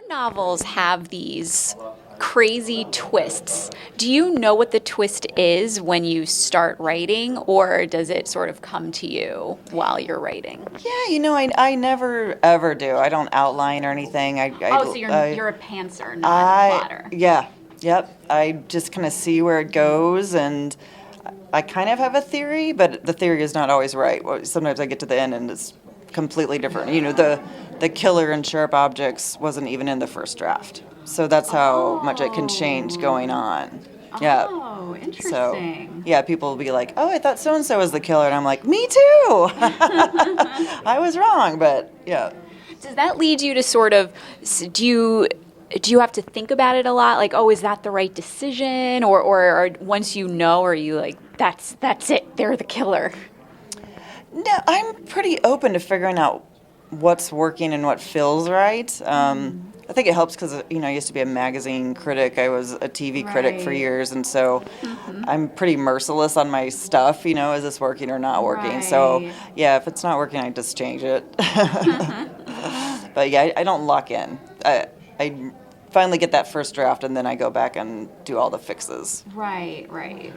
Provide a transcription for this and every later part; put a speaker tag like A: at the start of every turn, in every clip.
A: Novels have these crazy twists. Do you know what the twist is when you start writing, or does it sort of come to you while you're writing?
B: Yeah, I never ever do. I don't outline or anything.
A: Oh, so you're a pantser, not a
B: I
A: plotter.
B: yeah, yep. I just kind of see where it goes, and I kind of have a theory, but the theory is not always right. Sometimes I get to the end and it's completely different. The killer in sharp objects wasn't even in the first draft, so that's how much it can change going on. Yeah.
A: Oh,
B: So,
A: interesting.
B: yeah, people will be like, "Oh, I thought so and so was the killer," and I'm like, "Me too." I was wrong, but yeah.
A: Does that lead you to sort of do you have to think about it a lot? Like, oh, is that the right decision? Or once you know, are you like, that's it, they're the killer?
B: No, I'm pretty open to figuring out what's working and what feels right. I think it helps because I used to be a magazine critic. I was a TV critic for
A: Right.
B: years, and so I'm pretty merciless on my stuff. Is this working or not working? So
A: Right.
B: yeah, if it's not working, I just change it. But yeah, I don't lock in. I finally get that first draft, and then I go back and do all the fixes.
A: Right, right.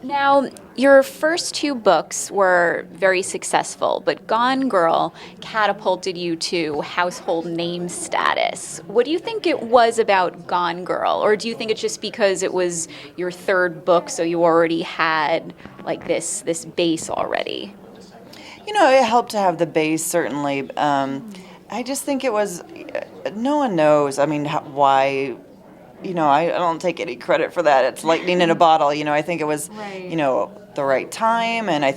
A: Now, your first two books were very successful, but Gone Girl catapulted you to household name status. What do you think it was about Gone Girl? Or do you think it's just because it was your third book, so you already had like this base already?
B: It helped to have the base, certainly. I just think it was, no one knows, I mean, why, I don't take any credit for that. It's lightning in a bottle. I think it was,
A: Right.
B: the right time. And I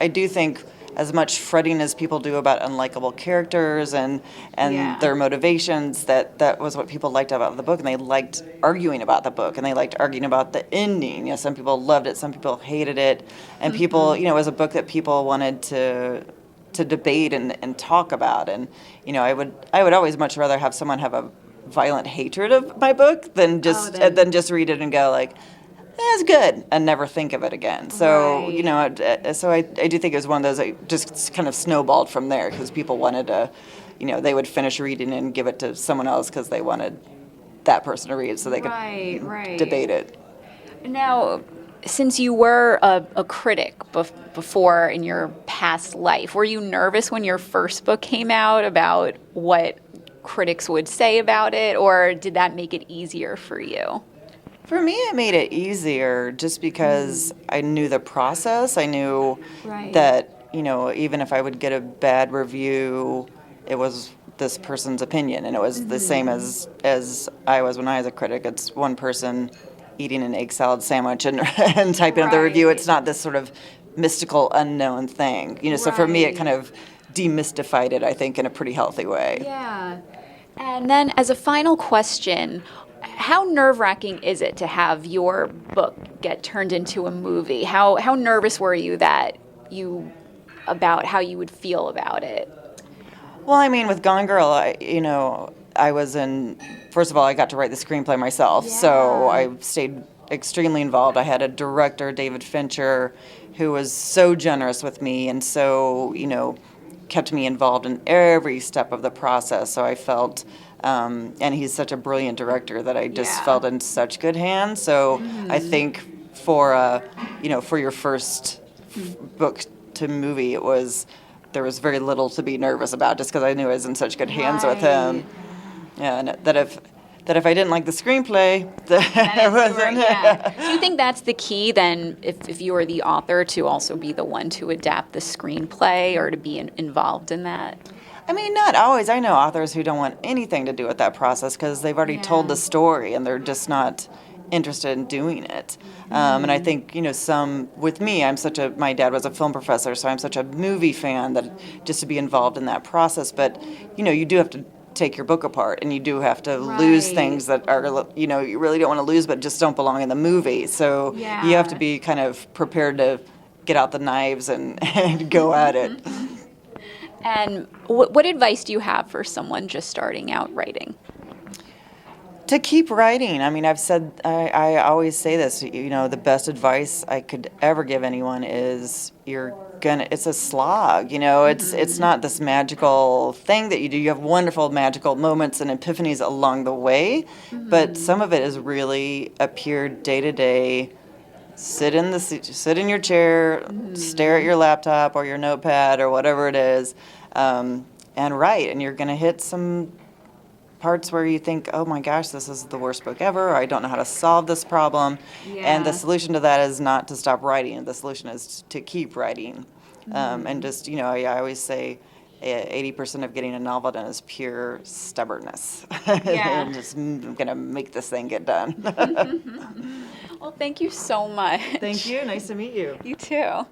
B: do think as much fretting as people do about unlikable characters and
A: Yeah.
B: their motivations, that was what people liked about the book. And they liked arguing about the book, and they liked arguing about the ending. Some people loved it, some people hated it. And people, it was a book that people wanted to debate and talk about. And I would always much rather have someone have a violent hatred of my book than just read it and go like, that's good, and never think of it again. So
A: Right.
B: so I do think it was one of those that just kind of snowballed from there, because people wanted to, they would finish reading and give it to someone else because they wanted that person to read it so they could
A: Right, right.
B: debate it.
A: Now, since you were a critic before in your past life, were you nervous when your first book came out about what critics would say about it, or did that make it easier for you?
B: For me, it made it easier just because I knew the process. I knew
A: Right.
B: that, even if I would get a bad review, it was this person's opinion. And it was the same as I was when I was a critic. It's one person eating an egg salad sandwich and, and typing up the review.
A: Right.
B: It's not this sort of mystical, unknown thing. So for me, it
A: Right.
B: kind of demystified it, I think, in a pretty healthy way.
A: Yeah. And then, as a final question, how nerve-wracking is it to have your book get turned into a movie? How nervous were you about how you would feel about it?
B: Well, I mean, with Gone Girl, I was first of all, I got to write the screenplay myself, so
A: Yeah.
B: I stayed extremely involved. I had a director, David Fincher, who was so generous with me and so, kept me involved in every step of the process. So I felt, and he's such a brilliant director that I just
A: Yeah.
B: felt in such good hands. So I think for your first book to movie, there was very little to be nervous about, just because I knew I was in such good hands with him.
A: Right.
B: Yeah, and that if I didn't like the screenplay, that
A: That
B: it
A: if you were-
B: wasn't.
A: yeah. Do you think that's the key then, if you were the author, to also be the one to adapt the screenplay or to be involved in that?
B: I mean, not always. I know authors who don't want anything to do with that process because they've already told the
A: Yeah.
B: story and they're just not interested in doing it. And I think, with me, my dad was a film professor, so I'm such a movie fan that just to be involved in that process. But, you do have to take your book apart, and you do have to lose
A: Right.
B: things that are, you really don't want to lose, but just don't belong in the movie. So you have to
A: Yeah.
B: be kind of prepared to get out the knives and, and go at it.
A: And what advice do you have for someone just starting out writing?
B: To keep writing. I mean, I always say this, the best advice I could ever give anyone is you're it's a slog, you know, it's not this magical thing that you do. You have wonderful magical moments and epiphanies along the way, but some of it is really a pure day to day. Sit in your chair, stare at your laptop or your notepad or whatever it is, and write. And you're going to hit some parts where you think, oh my gosh, this is the worst book ever, or I don't know how to solve this problem. And the solution to that is not to stop writing. The solution is to keep writing. And just, you know, I always say 80% of getting a novel done is pure stubbornness.
A: Yeah.
B: And just going to make this thing get done.
A: Well, thank you so much.
B: Thank you. Nice to meet you.
A: You too.